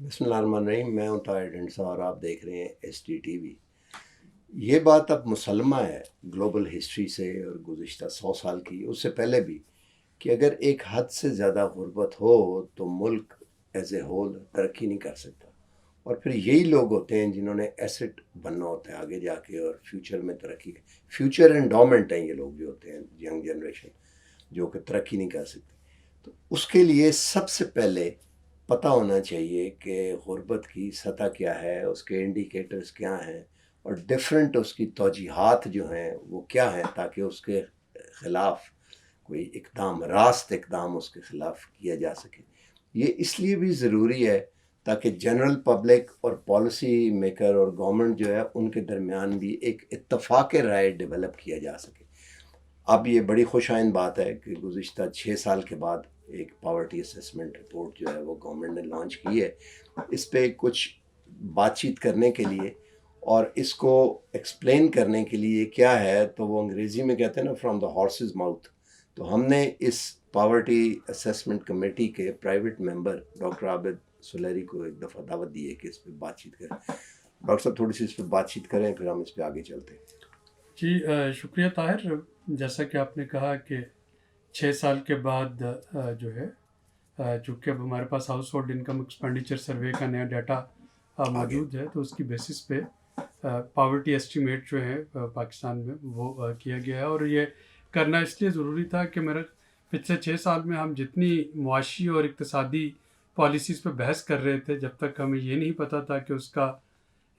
بسم اللہ الرحمن الرحیم، میں ہوں طاہر ڈنڈسا اور آپ دیکھ رہے ہیں ایس ٹی ٹی وی۔ یہ بات اب مسلمہ ہے گلوبل ہسٹری سے اور گزشتہ 100 سال کی، اس سے پہلے بھی، کہ اگر ایک حد سے زیادہ غربت ہو تو ملک ایز اے ہول ترقی نہیں کر سکتا، اور پھر یہی لوگ ہوتے ہیں جنہوں نے ایسٹ بننا ہوتا ہے آگے جا کے اور فیوچر میں ترقی، فیوچر انڈومنٹ ہیں یہ لوگ جو ہوتے ہیں ینگ جنریشن جو کہ ترقی نہیں کر سکتی۔ تو اس کے لیے سب سے پہلے پتہ ہونا چاہیے کہ غربت کی سطح کیا ہے، اس کے انڈیکیٹرز کیا ہیں، اور ڈفرینٹ اس کی توجیحات جو ہیں وہ کیا ہیں، تاکہ اس کے خلاف کوئی اقدام، راست اقدام اس کے خلاف کیا جا سکے۔ یہ اس لیے بھی ضروری ہے تاکہ جنرل پبلک اور پالیسی میکر اور گورنمنٹ جو ہے ان کے درمیان بھی ایک اتفاق رائے ڈیولپ کیا جا سکے۔ اب یہ بڑی خوش آئند بات ہے کہ گزشتہ 6 سال کے بعد ایک پاورٹی اسیسمنٹ رپورٹ جو ہے وہ گورنمنٹ نے لانچ کی ہے۔ اس پہ کچھ بات چیت کرنے کے لیے اور اس کو ایکسپلین کرنے کے لیے کیا ہے، تو وہ انگریزی میں کہتے ہیں نا، فرام دا ہارسز ماؤتھ۔ تو ہم نے اس پاورٹی اسیسمنٹ کمیٹی کے پرائیویٹ ممبر ڈاکٹر عابد سلیری کو ایک دفعہ دعوت دی ہے کہ اس پہ بات چیت کریں۔ ڈاکٹر صاحب تھوڑی سی اس پہ بات چیت کریں، پھر ہم اس پہ آگے چلتے ہیں۔ جی شکریہ طاہر، جیسا کہ آپ نے کہا کہ 6 سال کے بعد جو ہے چونکہ اب ہمارے پاس household income expenditure survey کا نیا ڈیٹا موجود ہے، تو اس کی بیسس پہ پاورٹی ایسٹیمیٹ جو ہے پاکستان میں وہ کیا گیا ہے۔ اور یہ کرنا اس لیے ضروری تھا کہ میرے پچھلے 6 سال میں ہم جتنی معاشی اور اقتصادی پالیسیز پہ بحث کر رہے تھے، جب تک ہمیں یہ نہیں پتہ تھا کہ اس کا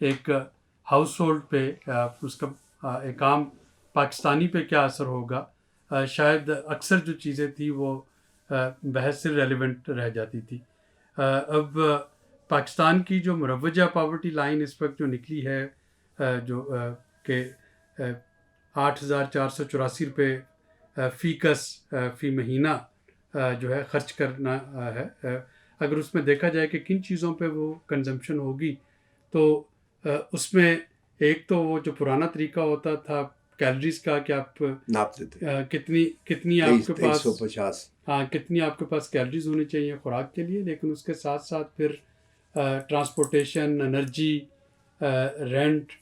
ایک ہاؤس ہولڈ پہ اس کا ایک عام پاکستانی پہ کیا اثر ہوگا، شاید اکثر جو چیزیں تھیں وہ بحث سے ریلیونٹ رہ جاتی تھی۔ اب پاکستان کی جو مروجہ پاورٹی لائن اس وقت جو نکلی ہے، جو کہ 8,484 فی کس فی مہینہ جو ہے خرچ کرنا ہے۔ اگر اس میں دیکھا جائے کہ کن چیزوں پہ وہ کنزمپشن ہوگی، تو اس میں ایک تو وہ جو پرانا طریقہ ہوتا تھا کیلریز کا، کہ آپ ناپتے تھے کتنی آپ کے پاس 2350۔ کتنی آپ کے پاس کیلریز ہونی چاہیے خوراک کے لیے، لیکن اس کے ساتھ ساتھ پھر ٹرانسپورٹیشن، انرجی، رینٹ،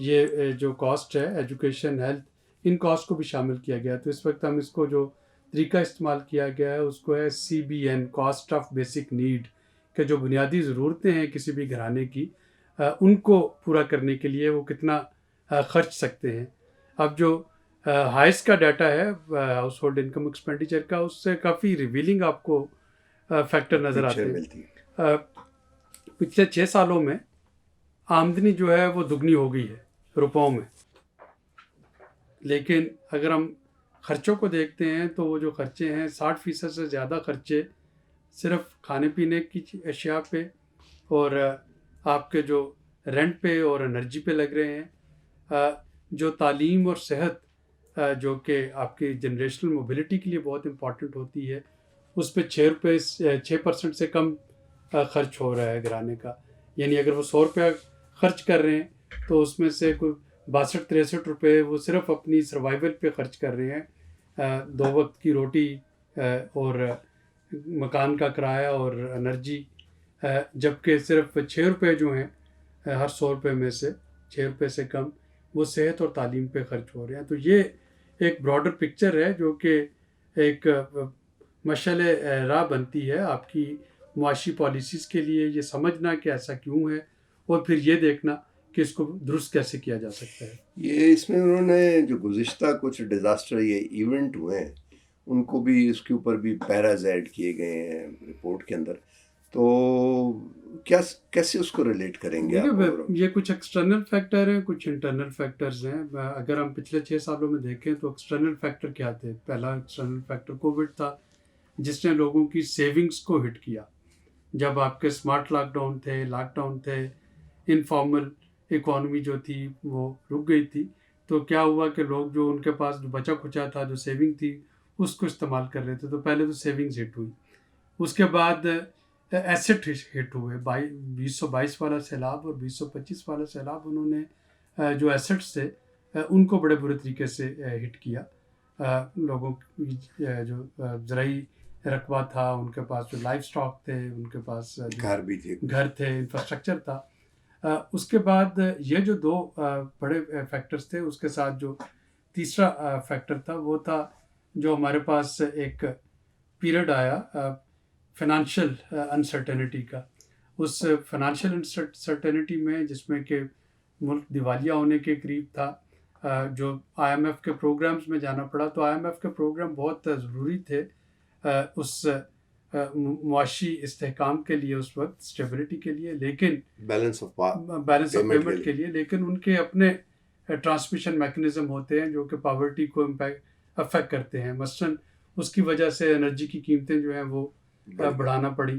یہ جو کاسٹ ہے، ایجوکیشن، ہیلتھ، ان کاسٹ کو بھی شامل کیا گیا۔ تو اس وقت ہم اس کو جو طریقہ استعمال کیا گیا ہے اس کو ہے CBN، cost of basic need, کہ جو بنیادی ضرورتیں ہیں کسی بھی گھرانے کی، ان کو پورا کرنے کے لیے وہ کتنا خرچ سکتے ہیں۔ اب جو ہائیسٹ کا ڈیٹا ہے ہاؤس ہولڈ انکم ایکسپینڈیچر کا، اس سے کافی ریویلنگ آپ کو فیکٹر نظر آتے ہیں۔ پچھلے 6 سالوں میں آمدنی جو ہے وہ دگنی ہو گئی ہے روپوں میں، لیکن اگر ہم خرچوں کو دیکھتے ہیں تو وہ جو خرچے ہیں 60% سے زیادہ خرچے صرف کھانے پینے کی اشیاء پہ اور آپ کے جو رینٹ پہ اور انرجی پہ لگ رہے ہیں۔ جو تعلیم اور صحت جو کہ آپ کی جنریشنل موبلٹی کے لیے بہت امپورٹنٹ ہوتی ہے، اس پہ 6% سے کم خرچ ہو رہا ہے گھرانے کا۔ یعنی اگر وہ 100 روپیہ خرچ کر رہے ہیں تو اس میں سے کوئی 62-63 روپے وہ صرف اپنی سروائیول پہ خرچ کر رہے ہیں، 2 وقت کی روٹی اور مکان کا کرایہ اور انرجی، جبکہ صرف 6 روپے جو ہیں ہر 100 روپے میں سے 6 روپے سے کم وہ صحت اور تعلیم پہ خرچ ہو رہے ہیں۔ تو یہ ایک براڈر پکچر ہے جو کہ ایک مشعل راہ بنتی ہے آپ کی معاشی پالیسیز کے لیے، یہ سمجھنا کہ ایسا کیوں ہے اور پھر یہ دیکھنا کہ اس کو درست کیسے کیا جا سکتا ہے۔ یہ اس میں انہوں نے جو گزشتہ کچھ ڈیزاسٹر یہ ایونٹ ہوئے ہیں ان کو بھی اس کے اوپر بھی پیراز ایڈ کیے گئے ہیں رپورٹ کے اندر، تو کیسے اس کو ریلیٹ کریں گے آپ؟ یہ کچھ ایکسٹرنل فیکٹر ہیں، کچھ انٹرنل فیکٹرز ہیں۔ اگر ہم پچھلے 6 سالوں میں دیکھیں تو ایکسٹرنل فیکٹر کیا تھے؟ پہلا ایکسٹرنل فیکٹر کووڈ تھا، جس نے لوگوں کی سیونگز کو ہٹ کیا۔ جب آپ کے اسمارٹ لاک ڈاؤن تھے، انفارمل اکانومی جو تھی وہ رک گئی تھی، تو کیا ہوا کہ لوگ جو ان کے پاس جو بچا کھچا تھا، جو سیونگ تھی، اس کو استعمال کر رہے تھے۔ تو پہلے تو سیونگز ہٹ ہوئی، اس کے بعد ایسٹ ہٹ ہوئے، 2022 والا سیلاب اور 2025 والا سیلاب، انہوں نے جو ایسٹس تھے ان کو بڑے برے طریقے سے ہٹ کیا۔ لوگوں کی جو زرعی رقبہ تھا، ان کے پاس جو لائف اسٹاک تھے، ان کے پاس جو گھر بھی تھے. گھر تھے، انفراسٹرکچر تھا. اس کے بعد یہ جو دو بڑے فیکٹرز تھے، اس کے ساتھ جو تیسرا فیکٹر تھا وہ تھا جو ہمارے پاس ایک پیریڈ آیا فائنانشیل انسرٹینٹی کا. اس فائنانشیل انسرٹینٹی میں جس میں کہ ملک دیوالیہ ہونے کے قریب تھا، جو آئی ایم ایف کے پروگرامز میں جانا پڑا. تو آئی ایم ایف کے پروگرام بہت ضروری تھے اس معاشی استحکام کے لیے اس وقت، اسٹیبلٹی کے لیے، لیکن بیلنس آف پیمنٹ کے لیے. لیکن ان کے اپنے ٹرانسمیشن میکنزم ہوتے ہیں جو کہ پاورٹی کو افیکٹ کرتے ہیں. مثلاً اس کی وجہ سے انرجی کی قیمتیں جو ہیں وہ بڑھانا پڑی.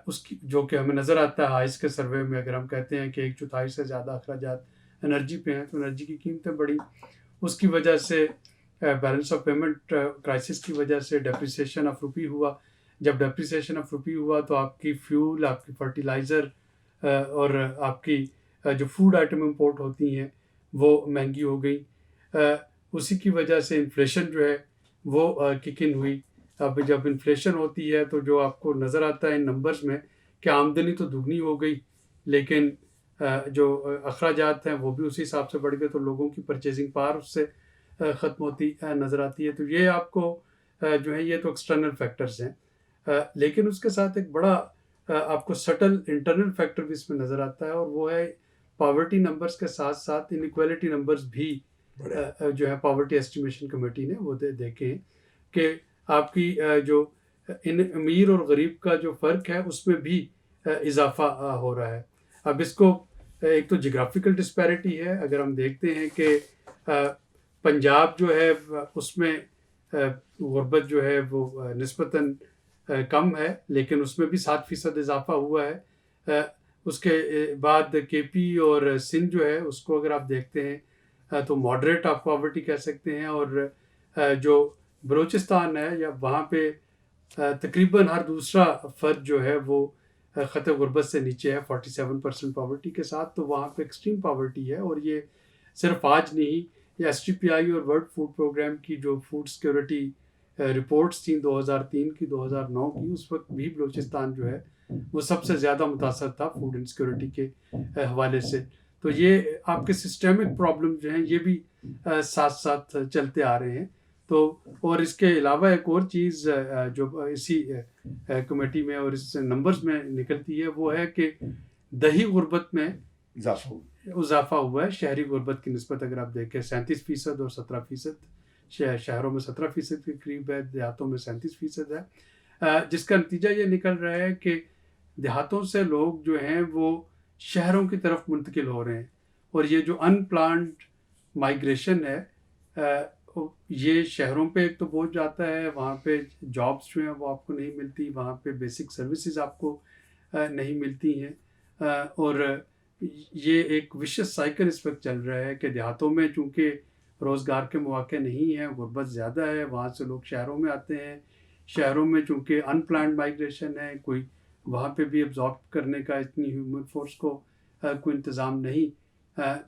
اس کی جو کہ ہمیں نظر آتا ہے آئس کے سروے میں، اگر ہم کہتے ہیں کہ 1/4 سے زیادہ اخراجات انرجی پہ ہیں تو انرجی کی قیمتیں بڑھی. اس کی وجہ سے بیلنس آف پیمنٹ کرائسس کی وجہ سے ڈیپریسیشن آف روپی ہوا. جب ڈیپریسیشن آف روپی ہوا تو آپ کی فیول، آپ کی فرٹیلائزر اور آپ کی جو فوڈ آئٹم امپورٹ ہوتی ہیں وہ مہنگی ہو گئی. اسی کی وجہ سے انفلیشن جو ہے وہ کک ان ہوئی. اب جب انفلیشن ہوتی ہے تو جو آپ کو نظر آتا ہے ان نمبرز میں کہ آمدنی تو دگنی ہو گئی، لیکن جو اخراجات ہیں وہ بھی اسی حساب سے بڑھ گئے، تو لوگوں کی پرچیزنگ پاور اس سے ختم ہوتی نظر آتی ہے. تو یہ آپ کو جو ہے یہ تو ایکسٹرنل فیکٹرز ہیں. لیکن اس کے ساتھ ایک بڑا آپ کو سٹل انٹرنل فیکٹر بھی اس میں نظر آتا ہے، اور وہ ہے پاورٹی نمبرز کے ساتھ ساتھ انیکویلٹی نمبرز بھی جو ہے پاورٹی ایسٹیمیشن کمیٹی نے وہ دیکھے ہیں کہ آپ کی جو امیر اور غریب کا جو فرق ہے اس میں بھی اضافہ ہو رہا ہے. اب اس کو ایک تو جغرافیکل ڈسپیرٹی ہے. اگر ہم دیکھتے ہیں کہ پنجاب جو ہے اس میں غربت جو ہے وہ نسبتاً کم ہے، لیکن اس میں بھی 7% اضافہ ہوا ہے. اس کے بعد کے پی اور سندھ جو ہے اس کو اگر آپ دیکھتے ہیں تو ماڈریٹ آف پاورٹی کہہ سکتے ہیں. اور جو بلوچستان ہے یا وہاں پہ تقریباً ہر دوسرا فرد جو ہے وہ خط غربت سے نیچے ہے 47% پاورٹی کے ساتھ. تو وہاں پہ ایکسٹریم پاورٹی ہے. اور یہ صرف آج نہیں، یہ ایس ٹی پی آئی اور ورلڈ فوڈ پروگرام کی جو فوڈ سیکورٹی رپورٹس تھیں 2003 کی 2009 کی، اس وقت بھی بلوچستان جو ہے وہ سب سے زیادہ متاثر تھا فوڈ انسیکورٹی کے حوالے سے. تو یہ آپ کے سسٹمک پرابلم جو ہیں یہ بھی ساتھ ساتھ چلتے آ رہے ہیں. تو اور اس کے علاوہ ایک اور چیز جو اسی کمیٹی میں اور اس نمبرز میں نکلتی ہے وہ ہے کہ دیہی غربت میں اضافہ ہوا ہے شہری غربت کی نسبت. اگر آپ دیکھیں 37% اور 17%، شہروں میں 17% کے قریب ہے، دیہاتوں میں 37% ہے. جس کا نتیجہ یہ نکل رہا ہے کہ دیہاتوں سے لوگ جو ہیں وہ شہروں کی طرف منتقل ہو رہے ہیں. اور یہ جو ان پلانڈ مائیگریشن ہے یہ شہروں پہ ایک تو بوجھ جاتا ہے، وہاں پہ جابس جو ہیں وہ آپ کو نہیں ملتی، وہاں پہ بیسک سروسز آپ کو نہیں ملتی ہیں. اور یہ ایک وشس سائیکل اس وقت چل رہا ہے کہ دیہاتوں میں چونکہ روزگار کے مواقع نہیں ہیں، غربت زیادہ ہے، وہاں سے لوگ شہروں میں آتے ہیں. شہروں میں چونکہ ان پلانڈ مائیگریشن ہے، کوئی وہاں پہ بھی ابزارب کرنے کا اتنی ہیومن فورس کو کوئی انتظام نہیں.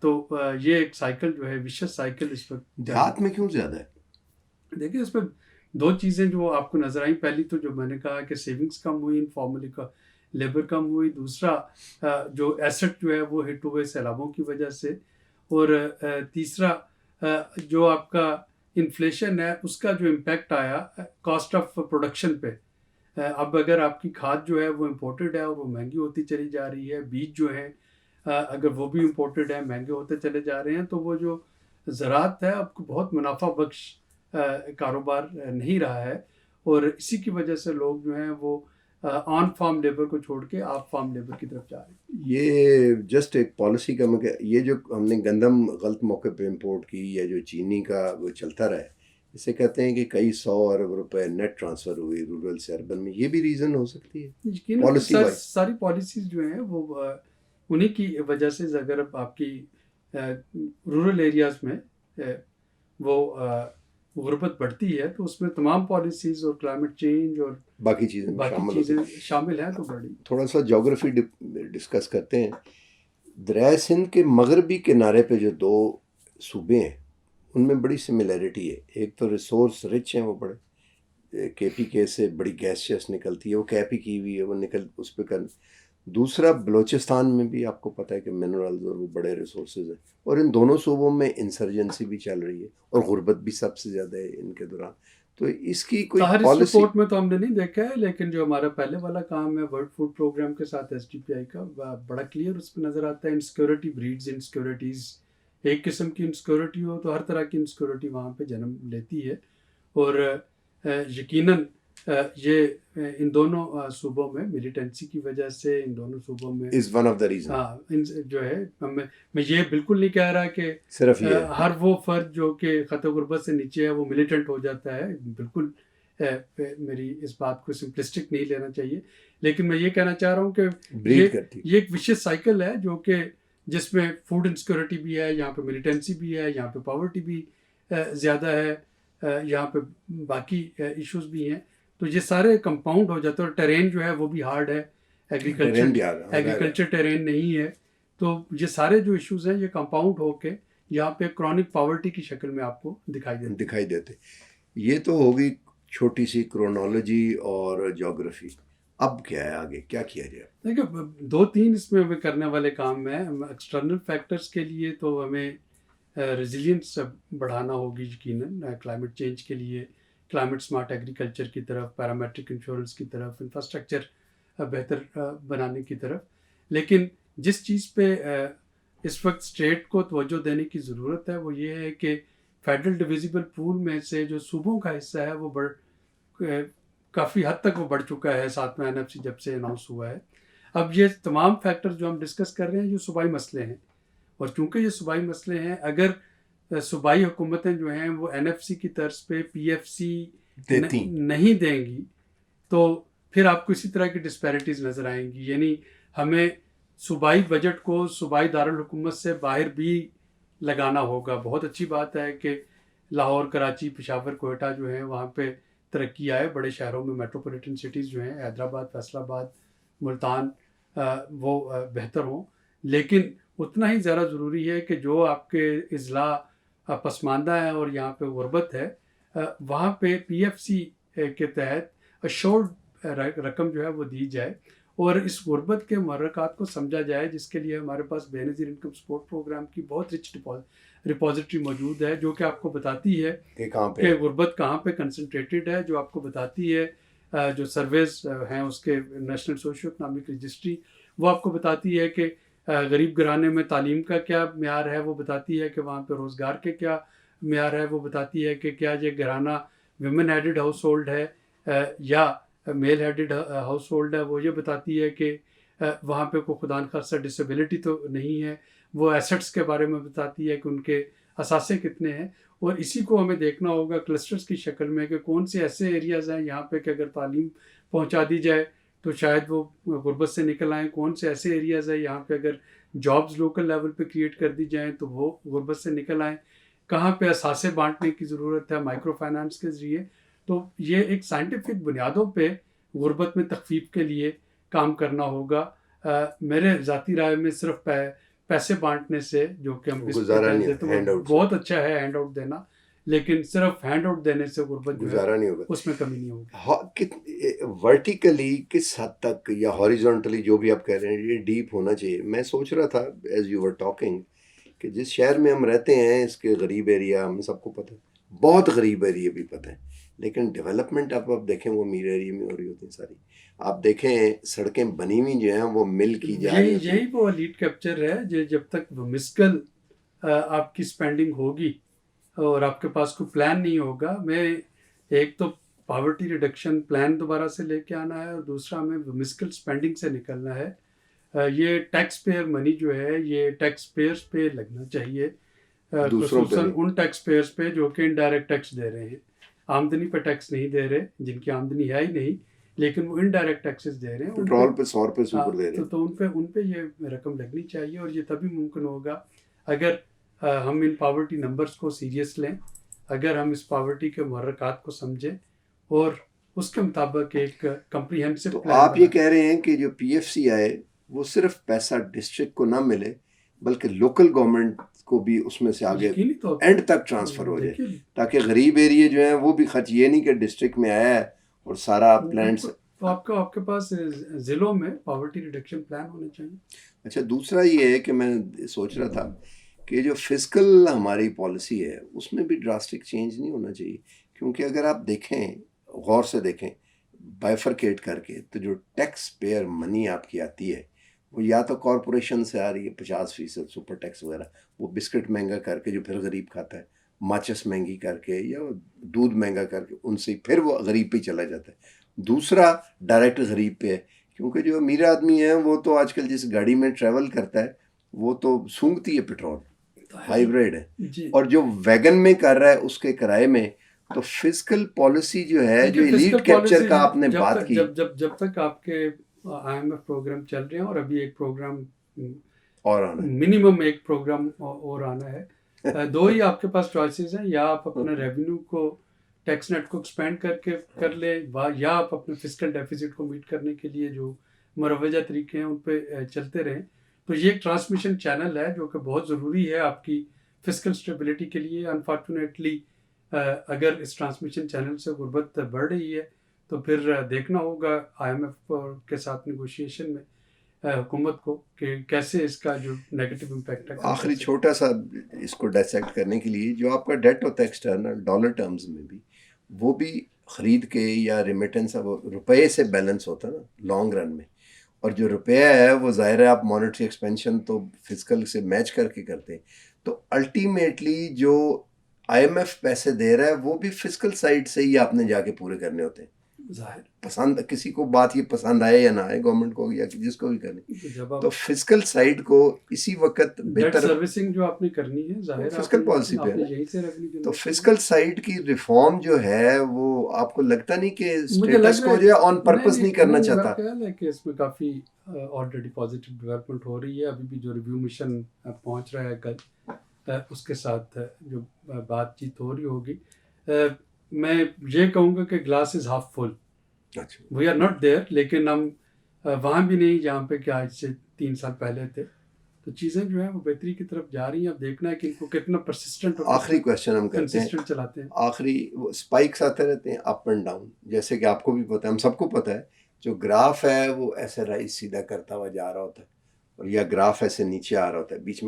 تو یہ ایک سائیکل جو ہے وشس سائیکل اس وقت. دیہات میں کیوں زیادہ ہے؟ دیکھیں اس میں دو چیزیں جو آپ کو نظر آئیں. پہلی تو جو میں نے کہا کہ سیونگز کم ہوئی، انفارملی کا لیبر کم ہوئی. دوسرا جو ایسٹ جو ہے وہ ہٹ ہوئے سیلابوں کی وجہ سے. اور تیسرا جو آپ کا انفلیشن ہے اس کا جو امپیکٹ آیا کاسٹ آف پروڈکشن پہ. اب اگر آپ کی کھاد جو ہے وہ امپورٹڈ ہے اور وہ مہنگی ہوتی چلی جا رہی ہے، بیج جو ہے اگر وہ بھی امپورٹڈ ہے، مہنگے ہوتے چلے جا رہے ہیں، تو وہ جو زراعت ہے آپ کو بہت منافع بخش کاروبار نہیں رہا ہے. اور اسی کی وجہ سے لوگ جو ہیں وہ آن فارم لیبر کو چھوڑ کے آف فارم لیبر کی طرف جا رہے ہیں. یہ جسٹ ایک پالیسی کا یہ جو ہم نے گندم غلط موقع پہ امپورٹ کی یا جو چینی کا وہ چلتا رہا ہے، اسے کہتے ہیں کہ کئی 100 ارب روپے نیٹ ٹرانسفر ہوئی رورل سے اربن میں. یہ بھی ریزن ہو سکتی ہے پالیسی وائز. ساری پالیسیز جو ہیں وہ انہی کی وجہ سے. اگر آپ کی رورل ایریاز میں وہ غربت بڑھتی ہے تو اس میں تمام پالیسیز اور کلائمیٹ چینج اور باقی چیزیں شامل ہیں. تو بڑی تھوڑا سا جغرافی ڈسکس کرتے ہیں. دریائے سندھ کے مغربی کنارے پہ جو 2 صوبے ہیں ان میں بڑی سملیرٹی ہے. ایک تو ریسورس رچ ہیں وہ بڑے، کے پی کے سے بڑی گیسیس نکلتی ہے، وہ کیپی کی ہوئی ہے، وہ اس پہ دوسرا بلوچستان میں بھی آپ کو پتہ ہے کہ منرلز اور وہ بڑے ریسورسز ہیں، اور ان دونوں صوبوں میں انسرجنسی بھی چل رہی ہے اور غربت بھی سب سے زیادہ ہے ان کے دوران. تو اس کی کوئی طاہر اس پالیسی رپورٹ میں تو ہم نے نہیں دیکھا ہے، لیکن جو ہمارا پہلے والا کام ہے ورلڈ فوڈ پروگرام کے ساتھ ایس ڈی پی آئی کا، بڑا کلیئر اس میں نظر آتا ہے. انسیکیورٹی بریڈز انسیکیورٹیز، ایک قسم کی انسیکیورٹی ہو تو ہر طرح کی انسیکیورٹی وہاں پہ جنم لیتی ہے. اور یقیناً یہ ان دونوں صوبوں میں ملیٹنسی کی وجہ سے، ان دونوں صوبوں میں is one of the reason. جو ہے میں یہ بالکل نہیں کہہ رہا کہ صرف یہ ہر وہ فرد جو کہ خط غربت سے نیچے ہے وہ ملیٹنٹ ہو جاتا ہے، بالکل میری اس بات کو سمپلسٹک نہیں لینا چاہیے. لیکن میں یہ کہنا چاہ رہا ہوں کہ یہ ایک وشیس سائیکل ہے جو کہ جس میں فوڈ انسیکیورٹی بھی ہے، یہاں پہ ملیٹنسی بھی ہے، یہاں پہ پاورٹی بھی زیادہ ہے، یہاں پہ باقی ایشوز بھی ہیں. تو یہ سارے کمپاؤنڈ ہو جاتے ہیں، اور ٹرین جو ہے وہ بھی ہارڈ ہے، ایگریکلچر ٹرین نہیں ہے. تو یہ سارے جو ایشوز ہیں یہ کمپاؤنڈ ہو کے یہاں پہ کرونک پاورٹی کی شکل میں آپ کو دکھائی دیتے. یہ تو ہوگی چھوٹی سی کرونالوجی اور جیوگرافی. اب کیا ہے آگے، کیا کیا جائے؟ دیکھیں 2-3 اس میں ہمیں کرنے والے کام ہیں. ایکسٹرنل فیکٹرز کے لیے تو ہمیں ریزیلینس بڑھانا ہوگی یقیناً، کلائمیٹ چینج کے لیے کلائمیٹ سمارٹ ایگریکلچر کی طرف، پیرامیٹرک انشورنس کی طرف، انفراسٹرکچر بہتر بنانے کی طرف. لیکن جس چیز پہ اس وقت اسٹیٹ کو توجہ دینے کی ضرورت ہے وہ یہ ہے کہ فیڈرل ڈویزیبل پول میں سے جو صوبوں کا حصہ ہے وہ کافی حد تک وہ بڑھ چکا ہے 7واں NFC جب سے اناؤنس ہوا ہے. اب یہ تمام فیکٹر جو ہم ڈسکس کر رہے ہیں یہ صوبائی مسئلے ہیں، اور چونکہ یہ صوبائی مسئلے ہیں، اگر صوبائی حکومتیں جو ہیں وہ NFC کی طرز پہ PFC نہیں دیں گی تو پھر آپ کو اسی طرح کی ڈسپیرٹیز نظر آئیں گی. یعنی ہمیں صوبائی بجٹ کو صوبائی دارالحکومت سے باہر بھی لگانا ہوگا. بہت اچھی بات ہے کہ لاہور، کراچی، پشاور، کوئٹہ جو ہیں وہاں پہ ترقی آئے، بڑے شہروں میں میٹروپولیٹن سٹیز جو ہیں حیدرآباد، فیصل آباد، ملتان، وہ بہتر ہوں. لیکن اتنا ہی زیادہ ضروری ہے کہ جو آپ کے اضلاع پسماندہ ہیں اور یہاں پہ غربت ہے، وہاں پہ PFC کے تحت اشورڈ رقم جو ہے وہ دی جائے اور اس غربت کے محرکات کو سمجھا جائے، جس کے لیے ہمارے پاس بے نظیر انکم سپورٹ پروگرام کی بہت رچ ریپوزیٹری موجود ہے جو کہ آپ کو بتاتی ہے کہ غربت کہاں پہ کنسنٹریٹڈ ہے، جو آپ کو بتاتی ہے جو سرویز ہیں اس کے نیشنل سوشیو اکنامک رجسٹری، وہ آپ کو بتاتی ہے کہ غریب گھرانے میں تعلیم کا کیا معیار ہے، وہ بتاتی ہے کہ وہاں پہ روزگار کے کیا معیار ہے، وہ بتاتی ہے کہ کیا یہ گھرانہ ویمن ہیڈڈ ہاؤس ہولڈ ہے یا میل ہیڈڈ ہاؤس ہولڈ ہے، وہ یہ بتاتی ہے کہ وہاں پہ کوئی خدا نخواستہ ڈسیبلٹی تو نہیں ہے، وہ ایسٹس کے بارے میں بتاتی ہے کہ ان کے اثاثے کتنے ہیں. اور اسی کو ہمیں دیکھنا ہوگا کلسٹرز کی شکل میں کہ کون سے ایسے ایریاز ہیں یہاں پہ کہ اگر تعلیم پہنچا دی جائے تو شاید وہ غربت سے نکل آئیں، کون سے ایسے ایریاز ہیں یہاں پہ اگر جابز لوکل لیول پہ کریٹ کر دی جائیں تو وہ غربت سے نکل آئیں، کہاں پہ اثاثے بانٹنے کی ضرورت ہے مائکرو فائنانس کے ذریعے. تو یہ ایک سائنٹیفک بنیادوں پہ غربت میں تخفیف کے لیے کام کرنا ہوگا. میرے ذاتی رائے میں صرف پیسے بانٹنے سے جو کہ ہم بہت اچھا ہے ہینڈ آؤٹ دینا، لیکن صرف ہینڈ آؤٹ دینے سے غربت گزارا نہیں ہوگا، اس میں کمی نہیں ہوگی. ورٹیکلی کس حد تک یا ہاریزونٹلی جو بھی آپ کہہ رہے ہیں یہ ڈیپ ہونا چاہیے. میں سوچ رہا تھا ایز یو ور ٹاکنگ کہ جس شہر میں ہم رہتے ہیں اس کے غریب ایریا ہم سب کو پتہ ہے، بہت غریب ایریا بھی پتہ ہے، لیکن ڈیولپمنٹ آپ دیکھیں وہ امیر ایریا میں ہو رہی ہوتی ہیں ساری. آپ دیکھیں سڑکیں بنی ہوئی جو ہیں وہ مل کی جا رہی ہیں. یہی وہ لیڈ کیپچر ہے جب تک وہ مسکل آپ کی اسپینڈنگ ہوگی اور آپ کے پاس کوئی پلان نہیں ہوگا. میں ایک تو پاورٹی ریڈکشن پلان دوبارہ سے لے کے آنا ہے اور دوسرا ہمیں مسکل اسپینڈنگ سے نکلنا ہے. یہ ٹیکس پیئر منی جو ہے یہ ٹیکس پیئرس پہ لگنا چاہیے، خصوصاً ان ٹیکس پیئرس پہ جو کہ انڈائریکٹ ٹیکس دے رہے ہیں، آمدنی پہ ٹیکس نہیں دے رہے، جن کی آمدنی ہے ہی نہیں لیکن وہ انڈائریکٹ ٹیکسز دے رہے ہیں، پٹرول پہ 100 روپے سے اوپر دے رہے ہیں. تو ان پہ یہ رقم لگنی چاہیے. اور یہ تبھی ممکن ہوگا اگر ہم ان پاورٹی نمبرز کو سیریس لیں، اگر ہم اس پاورٹی کے محرکات کو سمجھیں اور اس کے مطابق ایک کمپریہنسو تو آپ یہ کہہ رہے ہیں کہ جو PFC آئے وہ صرف پیسہ ڈسٹرکٹ کو نہ ملے بلکہ لوکل گورنمنٹ کو بھی اس میں سے آگے یقینی طور پر اینڈ تک ٹرانسفر ہو جائے، دیکھیے تاکہ غریب ایریے جو ہیں وہ بھی خرچ، یہ نہیں کہ ڈسٹرکٹ میں آیا ہے اور سارا پلانٹس. تو آپ کے پاس ضلعوں میں پاورٹی ریڈکشن پلان ہونے چاہیے. اچھا، دوسرا یہ ہے کہ میں سوچ رہا تھا کہ جو فزیکل ہماری پالیسی ہے اس میں بھی ڈراسٹک چینج نہیں ہونا چاہیے، کیونکہ اگر آپ دیکھیں، غور سے دیکھیں بائفرکیٹ کر کے، تو جو ٹیکس پیئر منی آپ کی آتی ہے وہ یا تو کارپوریشن سے آ رہی ہے 50% سپر ٹیکس وغیرہ، وہ بسکٹ مہنگا کر کے جو پھر غریب کھاتا ہے، ماچس مہنگی کر کے یا دودھ مہنگا کر کے، ان سے پھر وہ غریب پہ چلا جاتا ہے. دوسرا ڈائریکٹ غریب پہ ہے، کیونکہ جو امیر آدمی ہے وہ تو آج کل جس گاڑی میں ٹریول کرتا ہے وہ تو سونگتی ہے پٹرول، ہائیبریڈ ہے، جی اور جو ویگن میں کر رہا ہے اس کے کرائے میں. تو فزیکل پالیسی جو ہے، جو ایلیٹ کیپچر کا آپ نے بات کی، جب تک آپ کے IMF پروگرام چل رہے ہیں، اور ابھی ایک پروگرام اور آنا ہے. منیمم ایک پروگرام اور آنا ہے. دو ہی آپ کے پاس چوائسیز ہیں، یا آپ اپنے ریونیو کو، ٹیکس نیٹ کو ایکسپینڈ کر لیں، یا آپ اپنے فسکل ڈیفیسٹ کو میٹ کرنے کے لیے جو مروجہ طریقے ہیں ان پہ چلتے رہیں. تو یہ ایک ٹرانسمیشن چینل ہے جو کہ بہت ضروری ہے آپ کی فسکل اسٹیبلٹی کے لیے. انفارچونیٹلی اگر اس ٹرانسمیشن چینل سے غربت بڑھ رہی ہے تو پھر دیکھنا ہوگا IMF کے ساتھ نیگوشیشن میں حکومت کو کہ کیسے اس کا جو نیگیٹو امپیکٹ ہے. آخری چھوٹا سا اس کو ڈائسیکٹ کرنے کے لیے، جو آپ کا ڈیٹ ہوتا ہے ایکسٹرنل ڈالر ٹرمز میں بھی، وہ بھی خرید کے یا ریمیٹنس، وہ روپے سے بیلنس ہوتا ہے نا لانگ رن میں. اور جو روپیہ ہے وہ ظاہر ہے آپ مانیٹری ایکسپینشن تو فزیکل سے میچ کر کے کرتے ہیں. تو الٹیمیٹلی جو IMF پیسے دے رہا ہے وہ بھی فزیکل سائڈ سے ہی آپ نے جا کے پورے کرنے ہوتے ہیں. ظاہر پسند کسی کو بات یہ پسند آئے یا نہ آئے، گورنمنٹ کو یا جس کو بھی کرنی، جب تو آپ فزیکل سائڈ کو اسی وقت ڈیٹ بہتر سروسنگ جو آپ نے کرنی ہے، ظاہر فزیکل پالیسی پہ ہے نا. یہیں سے ریونیو تو فزیکل سائڈ کی ریفارم جو ہے وہ آپ کو لگتا نہیں کہ اسٹیٹس کو جو ہے آن پرپز نہیں کرنا چاہتا؟ میرا خیال ہے کہ اس میں کافی آلریڈی پازیٹیو ڈیولپمنٹ ہو رہی ہے. ابھی بھی جو ریویو مشن پہنچ رہا ہے کل، اس کے ساتھ جو بات چیت ہو رہی ہوگی. میں یہ کہوں گا کہ glass is half full, we are not there, لیکن ہم وہاں بھی نہیں جہاں پہ کہ آج سے 3 سال پہلے تھے. تو چیزیں جو ہیں وہ بہتری کی طرف جا رہی ہیں. اب دیکھنا ہے کہ ان کو کتنا پرسسٹنٹ اور آخری کویشچن ہم کرتے ہیں، کنسسٹنٹ چلاتے ہیں. آخری اسپائکس آتے رہتے ہیں اپ اینڈ ڈاؤن، جیسے کہ آپ کو بھی پتہ ہے، ہم سب کو پتہ ہے، جو گراف ہے وہ ایسے رائز سیدھا کرتا ہوا جا رہا ہوتا ہے، اور یا گراف ایسے نیچے آ رہا ہوتا ہے، بیچ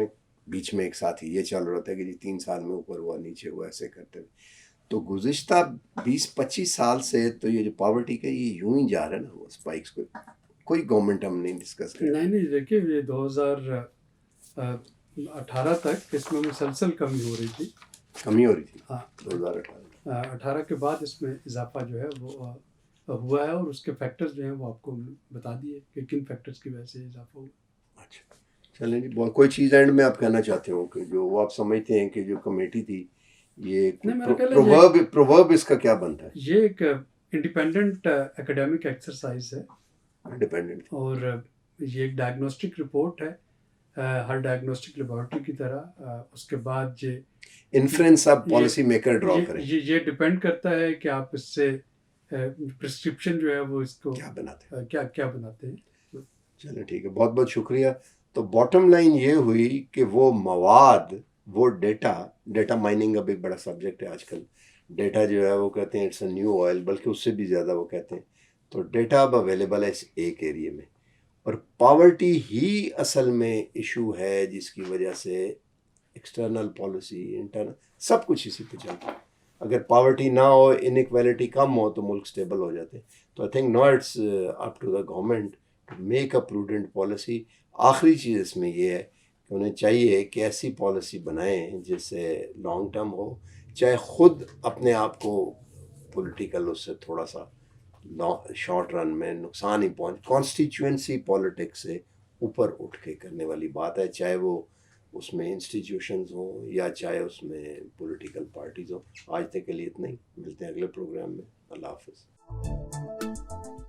میں ایک ساتھ ہی یہ چل رہا ہوتا ہے کہ جی 3 سال میں اوپر ہوا نیچے ہوا، ایسے کرتے ہوئے. تو گزشتہ 20-25 سال سے تو یہ جو پاورٹی کا یہ یوں ہی جا رہا ہے نا، وہ اسپائکس کو کوئی گورنمنٹ ہم نہیں ڈسکس کریں. نہیں دیکھیے، یہ 2018 تک اس میں مسلسل کمی ہو رہی تھی. ہاں 2018 کے بعد اس میں اضافہ جو ہے وہ ہوا ہے، اور اس کے فیکٹرز جو ہیں وہ آپ کو بتا دیے کہ کن فیکٹرز کی وجہ سے اضافہ ہوا. اچھا چلیں جی، کوئی چیز اینڈ میں آپ کہنا چاہتے ہو کہ جو وہ آپ سمجھتے ہیں کہ جو کمیٹی تھی یہ پروورب اس کا کیا بنتا ہے؟ یہ ایک انڈیپینڈنٹ اکیڈیمک ایکسرسائز ہے، انڈیپینڈنٹ، اور یہ ایک ڈائگنوسٹک رپورٹ ہے، ہر ڈائگنوسٹک لیبارٹری کی طرح. اس کے بعد یہ انفرنس آپ پالیسی میکر ڈرا کریں، یہ ڈیپینڈ کرتا ہے کہ آپ اس سے پرسکرپشن جو ہے وہ اس کو کیا بناتے ہیں، کیا بناتے ہیں. چلیں ٹھیک ہے، بہت بہت شکریہ. تو باٹم لائن یہ ہوئی کہ وہ مواد، وہ ڈیٹا مائننگ اب ایک بڑا سبجیکٹ ہے آج کل. ڈیٹا جو ہے وہ کہتے ہیں اٹس اے نیو آئل، بلکہ اس سے بھی زیادہ وہ کہتے ہیں. تو ڈیٹا اب اویلیبل ہے اس ایک ایریے میں، اور پاورٹی ہی اصل میں ایشو ہے جس کی وجہ سے ایکسٹرنل پالیسی، انٹرنل، سب کچھ اسی پہ چلتا ہے. اگر پاورٹی نہ ہو، انیکویلٹی کم ہو، تو ملک سٹیبل ہو جاتے ہیں. تو I think no it's up to the government to make a prudent policy. آخری چیز اس میں یہ ہے کہ انہیں چاہیے کہ ایسی پالیسی بنائیں جس سے لانگ ٹرم ہو، چاہے خود اپنے آپ کو پولیٹیکل اس سے تھوڑا سا شارٹ رن میں نقصان ہی کانسٹیچوئنسی پالیٹکس سے اوپر اٹھ کے کرنے والی بات ہے، چاہے وہ اس میں انسٹیٹیوشنز ہوں یا چاہے اس میں پولیٹیکل پارٹیز ہوں. آج تک کے لیے اتنا ہی، ملتے ہیں اگلے پروگرام میں. اللہ حافظ.